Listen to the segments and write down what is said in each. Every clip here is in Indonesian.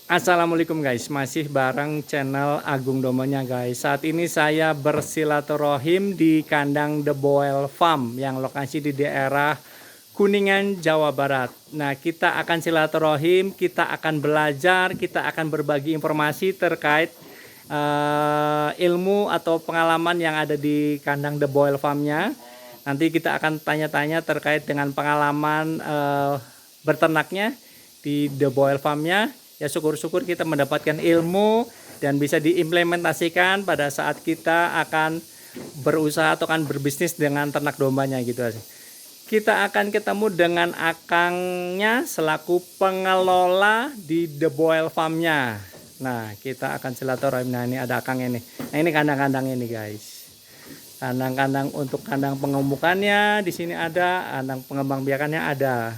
Assalamualaikum guys, masih bareng channel Agung Domonya guys. Saat ini saya bersilaturahim di kandang The Boel Farm yang lokasi di daerah Kuningan, Jawa Barat. Nah, kita akan silaturahim, kita akan belajar, kita akan berbagi informasi terkait ilmu atau pengalaman yang ada di kandang The Boel Farm-nya. Nanti kita akan tanya-tanya terkait dengan pengalaman bernaknya di The Boel Farm-nya. Ya, syukur-syukur kita mendapatkan ilmu dan bisa diimplementasikan pada saat kita akan berusaha atau akan berbisnis dengan ternak dombanya gitu. Kita akan ketemu dengan akangnya selaku pengelola di The Boel Farm-nya. Nah, kita akan silaturahim. Nah, ini ada akangnya nih. Nah, ini kandang-kandang ini guys. Kandang-kandang untuk kandang pengemukannya di sini ada, kandang pengembang biakannya ada.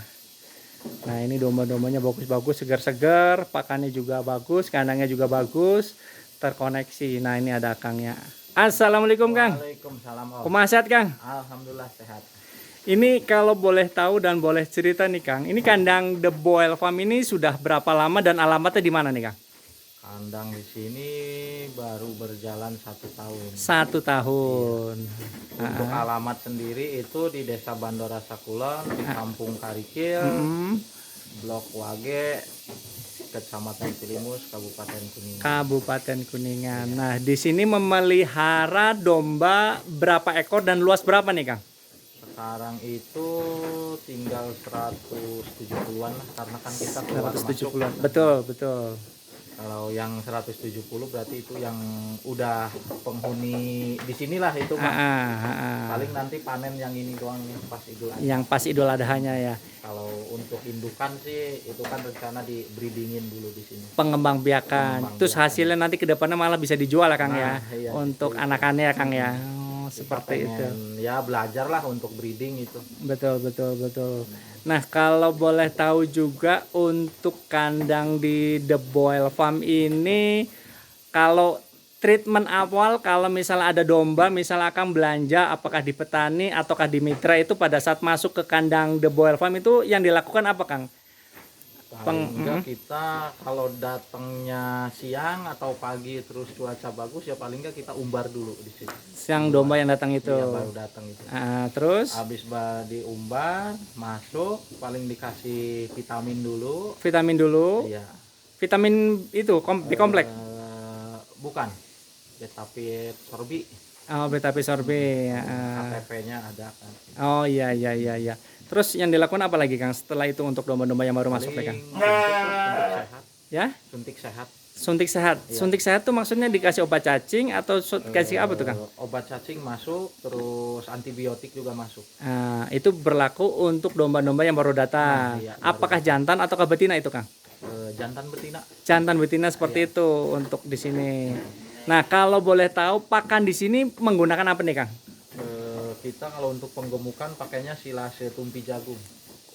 Nah, ini domba-dombanya bagus-bagus, segar-segar, pakannya juga bagus, kandangnya juga bagus, terkoneksi. Nah, ini ada akangnya. Assalamualaikum Kang. Waalaikumsalam Om. Kumaha sehat Kang? Alhamdulillah sehat. Ini kalau boleh tahu dan boleh cerita nih Kang, ini kandang The Boel Farm ini sudah berapa lama dan alamatnya di mana nih Kang? Kandang di sini baru berjalan 1 tahun. 1 tahun. Untuk alamat sendiri itu di Desa Bandora Sakulon, di Kampung Karikil, Blok Wage, Kecamatan Cilimus, Kabupaten Kuningan. Kabupaten Kuningan. Nah, di sini memelihara domba berapa ekor dan luas berapa nih Kang? Sekarang itu tinggal 170-an lah, karena kan kita keluar 170-an. masuk. Betul. Kalau yang 170 berarti itu yang udah penghuni di sinilah itu Pak. Paling nanti panen yang ini doang nih pas Idul Adha. Yang pas Idul Adhanya ya. Kalau untuk indukan sih itu kan rencana di breedingin dulu di sini. Pengembang biakan. Terus hasilnya nanti ke depannya malah bisa dijual ya Kang ya. Iya, untuk anakannya ya Kang ya. Oh, seperti itu. Ya belajar lah untuk breeding itu. Betul. Nah, kalau boleh tahu juga untuk kandang di The Boel Farm ini, kalau treatment awal kalau misalnya ada domba, misalnya akan belanja apakah di petani ataukah di mitra, itu pada saat masuk ke kandang The Boel Farm itu yang dilakukan apa Kang? Enggak, kita kalau datangnya siang atau pagi terus cuaca bagus ya paling enggak kita umbar dulu di situ. Siang domba yang datang itu. Iya, baru datang itu. Terus habis diumbar masuk paling dikasih vitamin dulu. Vitamin dulu. Iya. Vitamin itu di komplek. Bukan. Betapit sorbi. Oh, betapit sorbi. KTP-nya ada kan. Oh iya. Terus yang dilakukan apa lagi Kang setelah itu untuk domba-domba yang baru masuk Kang? Suntik sehat. Ya? Suntik sehat. Suntik sehat. Ya. Suntik sehat tuh maksudnya dikasih obat cacing atau kasih apa tuh Kang? Obat cacing masuk, terus antibiotik juga masuk. Itu berlaku untuk domba-domba yang baru datang. Iya, apakah jantan atau betina itu Kang? Jantan betina. Jantan betina seperti itu untuk di sini. Nah, kalau boleh tahu pakan di sini menggunakan apa nih Kang? Kita kalau untuk penggemukan pakainya silase tumpi jagung.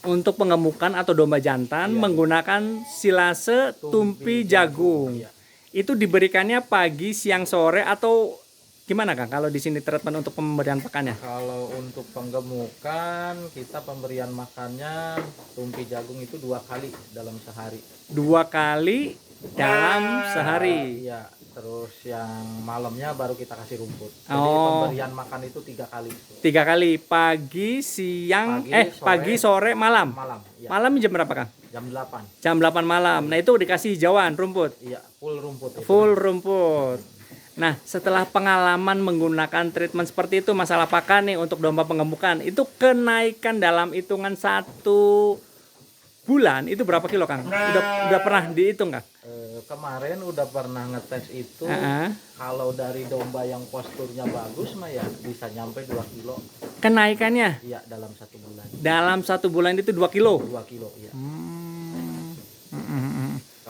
Untuk penggemukan atau domba jantan menggunakan silase tumpi jagung. Iya. Itu diberikannya pagi, siang, sore atau gimana Kang kalau di sini treatment untuk pemberian pakannya? Kalau untuk penggemukan kita pemberian makannya tumpi jagung itu 2 kali dalam sehari. 2 kali dalam sehari. Iya. Terus yang malamnya baru kita kasih rumput. Jadi pemberian makan itu 3 kali. 3 kali, pagi, siang, pagi, sore, malam. Ya. Malam jam berapa Kang? Jam 8. Jam 8 malam. Nah, itu dikasih hijauan rumput. Iya, full rumput. Full rumput. Nah, setelah pengalaman menggunakan treatment seperti itu masalah pakan nih untuk domba penggemukan, itu kenaikan dalam hitungan 1 bulan itu berapa kilo Kang? Udah pernah dihitung Kang? Kemarin udah pernah ngetes itu. Kalau dari domba yang posturnya bagus mah ya bisa nyampe 2 kilo. Kenaikannya? Iya, dalam 1 bulan. Dalam 1 bulan itu 2 kilo? 2 kilo, iya.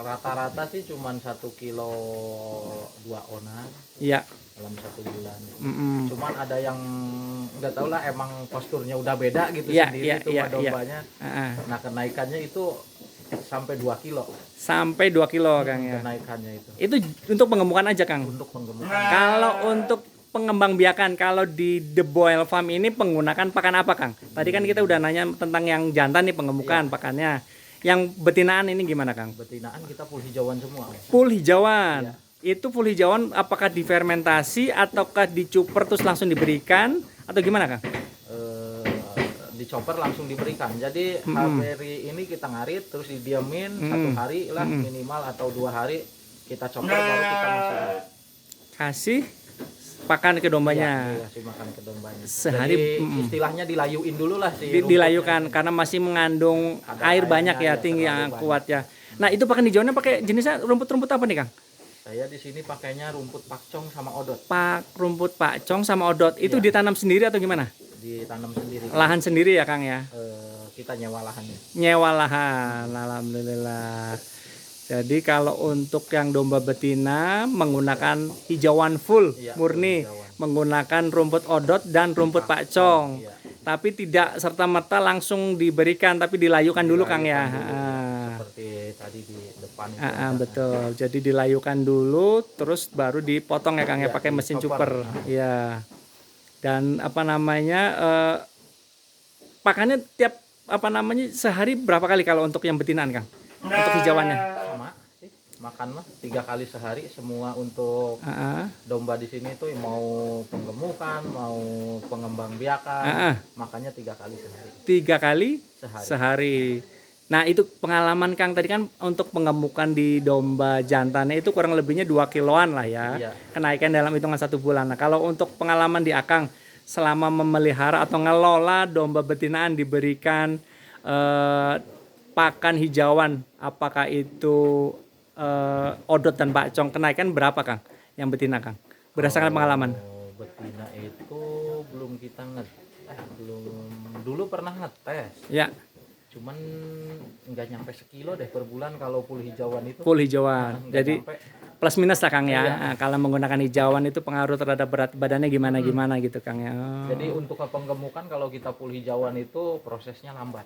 Rata-rata sih cuman 1 kilo 2 onan. Iya. Dalam 1 bulan. Cuman ada yang nggak tahu lah emang posturnya udah beda gitu sendiri dombanya. Nah, kenaikannya itu sampai 2 kilo. Sampai 2 kilo Kang ya. Kenaikannya itu. Itu untuk penggemukan aja Kang. Untuk penggemukan. Kalau untuk pengembang biakan, kalau di The Boel Farm ini penggunakan pakan apa Kang? Tadi kan kita udah nanya tentang yang jantan nih penggemukan pakannya. Yang betinaan ini gimana Kang? Betinaan kita full hijauan semua. Full hijauan. Iya. Itu full hijauan apakah difermentasi ataukah dicuper terus langsung diberikan atau gimana Kang? Dicoper langsung diberikan. Jadi hari ini kita ngarit terus didiamin 1 hari lah minimal atau 2 hari kita coper baru kita masuk. Kasih pakan ke dombanya. Iya, kasih makan ke dombanya. Sehari, Jadi istilahnya dilayuin dulu lah sih. Dilayukan karena masih mengandung air banyak ya, tinggi yang kuat ya. Nah, itu pakan hijaunya pakai jenisnya rumput-rumput apa nih Kang? Saya di sini pakainya rumput pakcong sama odot. Rumput pakcong sama odot. Itu Iya. ditanam sendiri atau gimana? Ditanam sendiri. Lahan sendiri ya Kang ya? Kita nyewa lahannya. Nyewa lahan, alhamdulillah. Jadi kalau untuk yang domba betina menggunakan hijauan full, Iya, murni, hijauan. menggunakan rumput odot dan rumput pakcong. Iya. Tapi tidak serta-merta langsung diberikan, tapi dilayukan dulu Kang ya. Seperti tadi di depan itu. Betul. Jadi dilayukan dulu, terus baru dipotong ya Kang ya, Iya, pakai mesin dicoper. cuper. Iya. Dan apa namanya? Pakannya tiap sehari berapa kali kalau untuk yang betinaan Kang? Untuk hijauannya? Sama sih. Makan mah 3 kali sehari semua untuk domba di sini tuh mau penggemukan, mau pengembang biakan, makannya 3 kali sehari. 3 kali Sehari. sehari. Nah itu pengalaman Kang tadi kan untuk penggemukan di domba jantannya itu kurang lebihnya 2 kiloan lah ya. Iya. Kenaikan dalam hitungan 1 bulan. Nah kalau untuk pengalaman di Akang selama memelihara atau ngelola domba betinaan diberikan pakan hijauan, apakah itu odot dan pakcong, kenaikan berapa Kang yang betina Kang? Berdasarkan pengalaman. Betina itu belum kita dulu pernah ngetes. Ya. Cuman nggak nyampe sekilo deh per bulan kalau full hijauan itu. Full hijauan. Nggak Jadi nyampe. plus minus lah Kang ya. Iya. Nah, kalau menggunakan hijauan itu pengaruh terhadap berat badannya gimana gitu Kang ya. Jadi untuk penggemukan kalau kita full hijauan itu prosesnya lambat.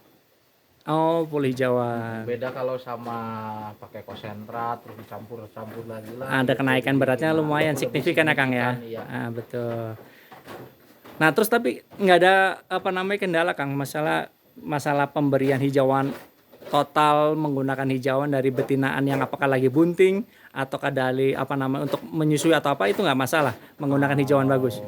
Oh, full hijauan. Beda kalau sama pakai konsentrat terus dicampur lagi lah. Ada kenaikan beratnya lumayan Lebih signifikan ya Kang ya. signifikan, iya. Betul. Nah, terus tapi nggak ada kendala Kang masalah pemberian hijauan total menggunakan hijauan dari betinaan yang apakah lagi bunting ataukah dari untuk menyusui atau apa, itu nggak masalah menggunakan hijauan bagus.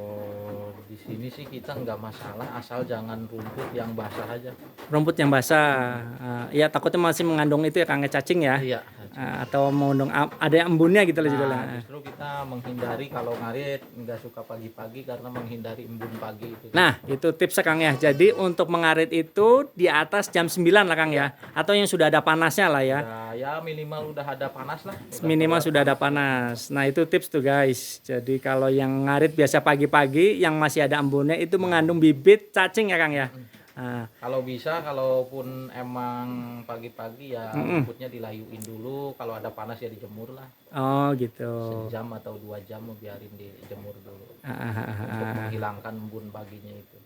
Di sini sih kita nggak masalah asal jangan rumput yang basah aja. Rumput yang basah, ya takutnya masih mengandung itu ya Kang, cacing ya. Iya. Atau mengandung ada yang embunnya gitu loh juga lah. Justru kita menghindari kalau ngarit nggak suka pagi-pagi karena menghindari embun pagi itu. Nah, itu tips Kang ya. Jadi untuk mengarit itu di atas jam 9 lah Kang ya. Atau yang sudah ada panasnya lah ya. Ya minimal udah ada panas lah. Minimal sudah ada panas. Nah, itu tips tuh guys. Jadi kalau yang ngarit biasa pagi-pagi yang masih ada embunnya itu mengandung bibit cacing ya Kang ya. Nah, Kalau bisa, kalaupun emang pagi-pagi ya rumputnya dilayuin dulu. Kalau ada panas ya dijemur lah. oh gitu. Sejam atau 2 jam biarin dijemur dulu. Untuk menghilangkan embun paginya itu.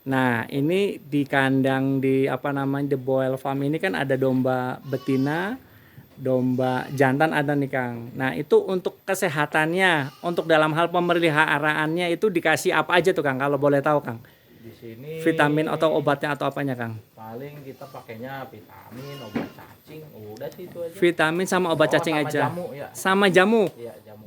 Nah, ini di kandang di The Boil Farm ini kan ada domba betina, domba jantan ada nih Kang. Nah, itu untuk kesehatannya, untuk dalam hal pemeliharaannya itu dikasih apa aja tuh Kang kalau boleh tahu Kang? Di sini Vitamin atau obatnya atau apanya Kang? paling kita pakainya vitamin, obat cacing, udah sih itu aja. Vitamin sama obat cacing sama aja. jamu ya. Sama jamu. Iya, jamu.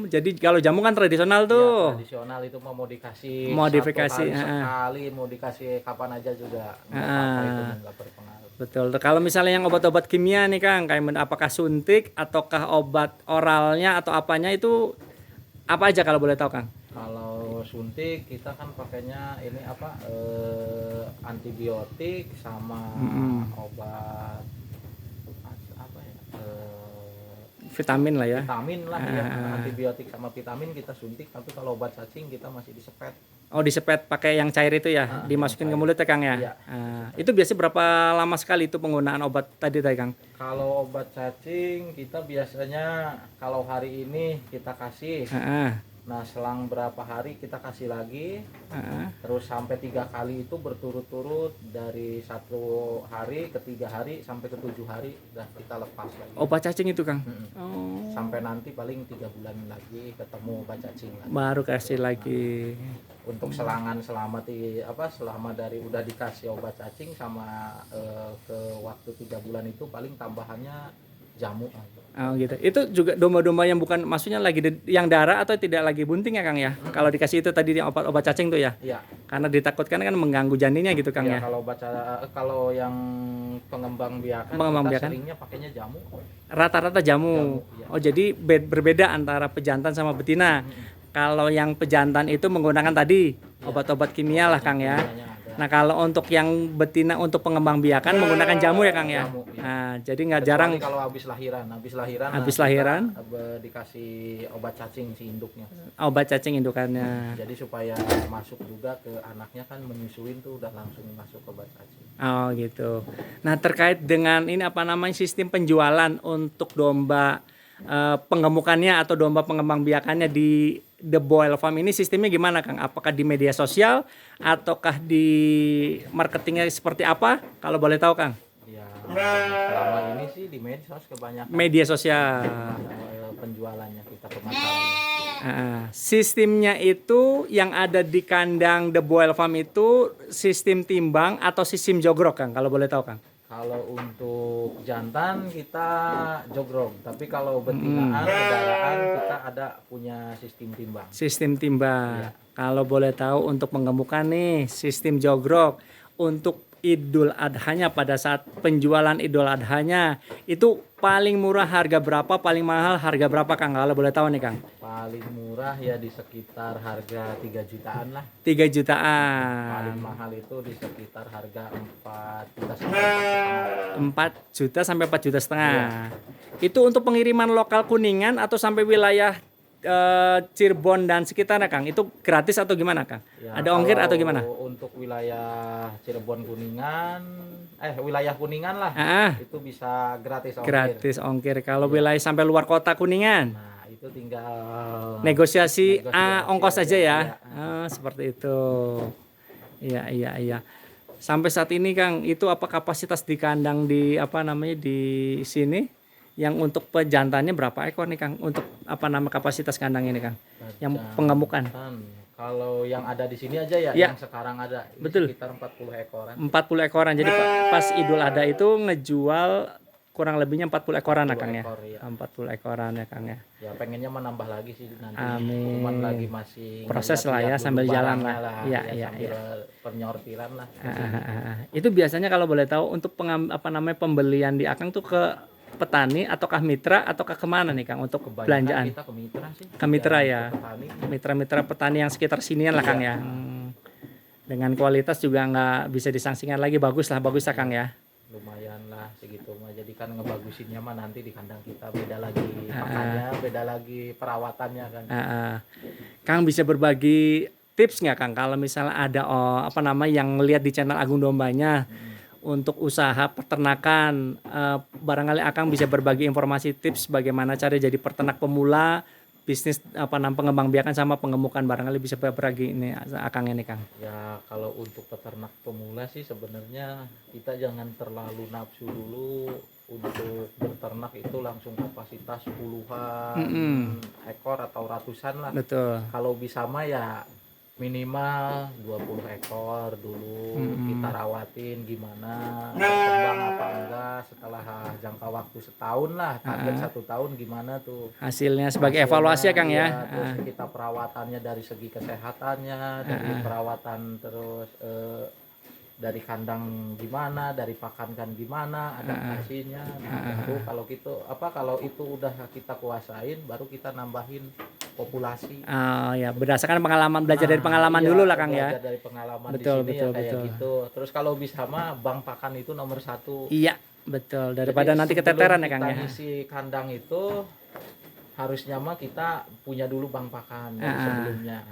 Jadi kalau jamu kan tradisional Ya, tuh. tradisional itu mau dikasih Modifikasi, 1 hari sekali, mau dikasih kapan aja juga nggak apa-apa, itu nggak berpengaruh. Betul. Kalau misalnya yang obat-obat kimia nih Kang, kayak apakah suntik ataukah obat oralnya atau apanya itu apa aja kalau boleh tahu Kang? Kalau suntik kita kan pakainya ini antibiotik sama obat apa ya? Vitamin lah ya. Vitamin lah ya. Antibiotik sama vitamin kita suntik, tapi kalau obat cacing kita masih disepet. Oh, disepet pakai yang cair itu ya, dimasukin ke mulut ya Kang ya. Iya. Itu biasanya berapa lama sekali itu penggunaan obat tadi Kang? Kalau obat cacing kita biasanya kalau hari ini kita kasih. Nah, selang berapa hari kita kasih lagi, terus sampai 3 kali itu berturut-turut dari 1 hari ke 3 hari sampai ke 7 hari udah kita lepas lagi. Obat cacing itu Kang? Oh. Sampai nanti paling 3 bulan lagi ketemu obat cacing lagi. Baru kasih lagi. Untuk selangan selama dari udah dikasih obat cacing sama ke waktu 3 bulan itu paling tambahannya jamu aja. Oh gitu. Itu juga domba-domba yang bukan, maksudnya lagi yang darah atau tidak lagi bunting ya Kang ya? Kalau dikasih itu tadi yang obat cacing tuh ya? Iya. Karena ditakutkan kan mengganggu janinnya gitu Kang ya? Kalau yang pengembang biakan kita seringnya pakainya jamu. Rata-rata jamu. Iya. Oh jadi berbeda antara pejantan sama betina. Kalau yang pejantan itu menggunakan tadi obat-obat kimia lah Kang ya. Nah kalau untuk yang betina untuk pengembang biakan menggunakan jamu ya Kang ya. Jamu, ya. Nah jadi nggak jarang. Kalau habis lahiran dikasih obat cacing si induknya. Obat cacing indukannya. Jadi supaya masuk juga ke anaknya kan menyusuin tuh udah langsung masuk obat cacing. Oh gitu. Nah terkait dengan ini sistem penjualan untuk domba pengemukannya atau domba pengembang biakannya di The Boil Farm ini sistemnya gimana Kang? Apakah di media sosial ataukah di marketingnya seperti apa? Kalau boleh tahu Kang? Ya, selama ini sih di medsos kebanyakan. Media sosial. Penjualannya kita pemasarannya. Sistemnya itu yang ada di kandang The Boil Farm itu sistem timbang atau sistem jogrok Kang? Kalau boleh tahu Kang? Kalau untuk jantan kita jogrok, tapi kalau betinaan kendaraan kita ada punya sistem timbang. Sistem timbang. Ya. Kalau boleh tahu untuk penggemukan nih sistem jogrok untuk Idul Adhanya, pada saat penjualan Idul Adhanya itu paling murah harga berapa, paling mahal harga berapa Kang? Kalau boleh tahu nih Kang. Paling murah ya di sekitar harga 3 jutaan lah. 3 jutaan. Paling mahal itu di sekitar harga 4 juta 4 juta sampai 4 juta setengah. Ya. Itu untuk pengiriman lokal Kuningan atau sampai wilayah Cirebon dan sekitarnya Kang? Itu gratis atau gimana Kang? Ya, ada ongkir atau gimana? Untuk wilayah Cirebon wilayah Kuningan lah. Itu bisa gratis ongkir. Gratis ongkir. Kalau wilayah sampai luar kota Kuningan, nah itu tinggal negosiasi ongkos saja ya. Seperti itu. Iya. Sampai saat ini Kang, itu apa kapasitas di kandang di di sini? Yang untuk pejantannya berapa ekor nih Kang? Untuk kapasitas kandang ini Kang? Yang pengemukan. Kalau yang ada di sini aja ya, yang sekarang ada betul. Sekitar 40 ekoran. 40 ekoran. Jadi pas Idul Adha itu ngejual kurang lebihnya 40 ekoran ya Kang ya. 40 ekoran ya Kang ya. Ya pengennya menambah lagi sih nanti. Amin. Cuman lagi masih proses lah ya, sambil jalan lah. Iya. Penyortiran lah. Itu biasanya kalau boleh tahu untuk pembelian di Akang tuh ke petani ataukah mitra ataukah kemana nih Kang untuk belanjaan? Kita ke mitra sih. Ke mitra ya. Mitra-mitra petani yang sekitar sinian lah Kang ya. Dengan kualitas juga nggak bisa disangsikan lagi, bagus lah Kang ya. Lumayan lah segitu mah. Jadi kan ngebagusinnya mah nanti di kandang kita beda lagi makannya, beda lagi perawatannya kan. Kang bisa berbagi tips nggak Kang kalau misalnya ada yang lihat di channel Agung Dombanya untuk usaha peternakan, barangkali Akang bisa berbagi informasi tips bagaimana cara jadi peternak pemula, bisnis pengembang biakan sama pengemukan, barangkali bisa berbagi ini Akang ini Kang. Ya kalau untuk peternak pemula sih sebenarnya kita jangan terlalu nafsu dulu untuk berternak itu langsung kapasitas puluhan ekor atau ratusan lah. Betul. Kalau bisa mah ya minimal 20 ekor dulu kita rawatin gimana, berkembang apa enggak setelah jangka waktu setahun lah, target 1 tahun gimana tuh hasilnya sebagai evaluasi ya Kang ya. Terus kita perawatannya dari segi kesehatannya, dari perawatan terus dari kandang gimana, dari pakankan gimana, adaptasinya. Baru kalau itu udah kita kuasain, baru kita nambahin populasi. Berdasarkan pengalaman, belajar dari pengalaman dulu lah Kang ya. Belajar dari pengalaman betul, di sini betul. Gitu. Terus kalau bisa mah bank pakan itu nomor 1. Iya, betul. Daripada jadi, nanti keteteran ya Kang ya. Isi kandang itu harusnya mah kita punya dulu bank pakan sebelumnya.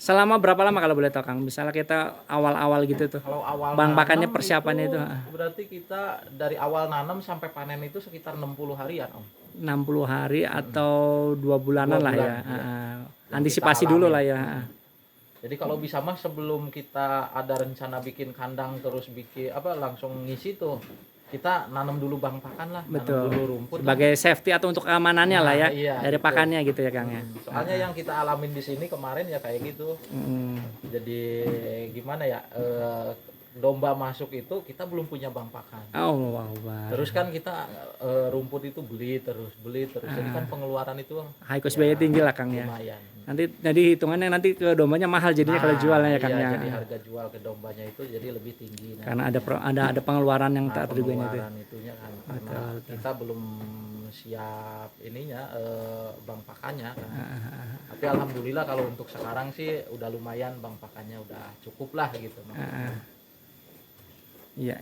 Selama berapa lama kalau boleh tahu Kang? Misalnya kita awal-awal gitu tuh. Kalau awal bang pakannya persiapannya itu. Berarti kita dari awal nanam sampai panen itu sekitar 60 harian Om. 60 hari atau 2 bulanan lah ya. Antisipasi dulu lah ya. Jadi kalau bisa mah sebelum kita ada rencana bikin kandang terus bikin langsung ngisi tuh kita nanam dulu bang pakan lah, Betul. nanam dulu rumput Sebagai safety atau untuk keamanannya lah ya, iya, dari gitu. pakannya gitu ya Kang ya. Soalnya yang kita alamin di sini kemarin ya kayak gitu. Jadi gimana ya, domba masuk itu kita belum punya bang pakan. Oh, wow, Terus kan kita rumput itu beli terus. Jadi kan pengeluaran itu high cost biaya tinggi lah Kang ya. lumayan. Nanti hitungannya nanti ke dombanya mahal jadinya kalau jualnya ya Kang iya, ya. jadi harga jual ke dombanya itu jadi lebih tinggi. Karena ada pengeluaran yang tak terduganya itu. Pengeluaran itunya kan karena kita belum siap ininya bang pakannya kan. Tapi alhamdulillah kalau untuk sekarang sih udah lumayan, bang pakannya udah cukup lah gitu. Iya.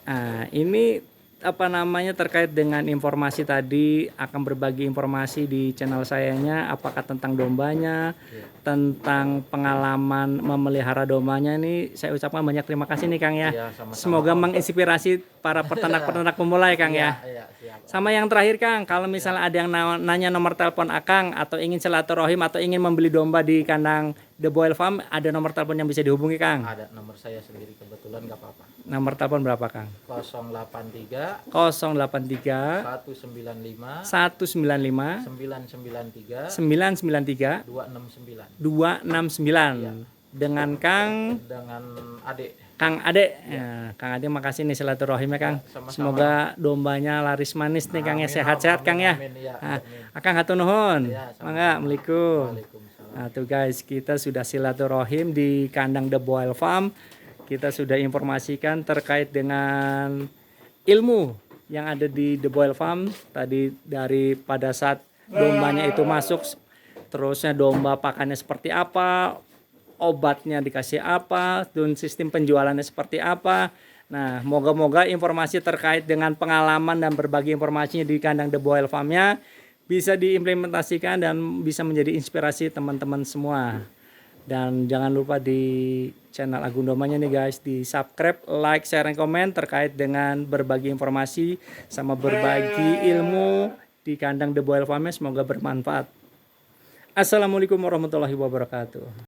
Nah, ini apa namanya terkait dengan informasi tadi, akan berbagi informasi di channel sayanya, apakah tentang dombanya, tentang pengalaman memelihara dombanya. Ini saya ucapkan banyak terima kasih nih Kang ya. Iya, sama-sama. Semoga menginspirasi para peternak-peternak pemula ya Kang ya. Iya, siap. Sama yang terakhir Kang, kalau misalnya ada yang nanya nomor telepon Akang atau ingin silaturahim atau ingin membeli domba di kandang The Boil Farm, ada nomor telepon yang bisa dihubungi Kang? Ada nomor saya sendiri kebetulan, nggak apa-apa. Nomor telepon berapa Kang? 083 083 195 195 993 993 269 269 dengan Kang dengan Ade. Ya, Kang Ade makasih nih silaturahimnya Kang. sama-sama. Semoga dombanya laris manis nih Kang ya, sehat-sehat Kang ya. Amin, ya, Nah, amin. Akang hatur nuhun. Ya, sama-sama. Mangga, Assalamualaikum. Waalaikumsalam. Nah tuh guys, kita sudah silaturahim di kandang The Boil Farm. Kita sudah informasikan terkait dengan ilmu yang ada di The Boil Farm. Tadi dari pada saat dombanya itu masuk, terusnya domba pakannya seperti apa, obatnya dikasih apa, dan sistem penjualannya seperti apa. Nah, moga-moga informasi terkait dengan pengalaman dan berbagi informasinya di kandang The Boil Farm-nya bisa diimplementasikan dan bisa menjadi inspirasi teman-teman semua. Dan jangan lupa di channel Agung Domanya nih guys, di subscribe, like, share, dan komen terkait dengan berbagi informasi sama berbagi ilmu di kandang The Boil Farm. Semoga bermanfaat. Assalamualaikum warahmatullahi wabarakatuh.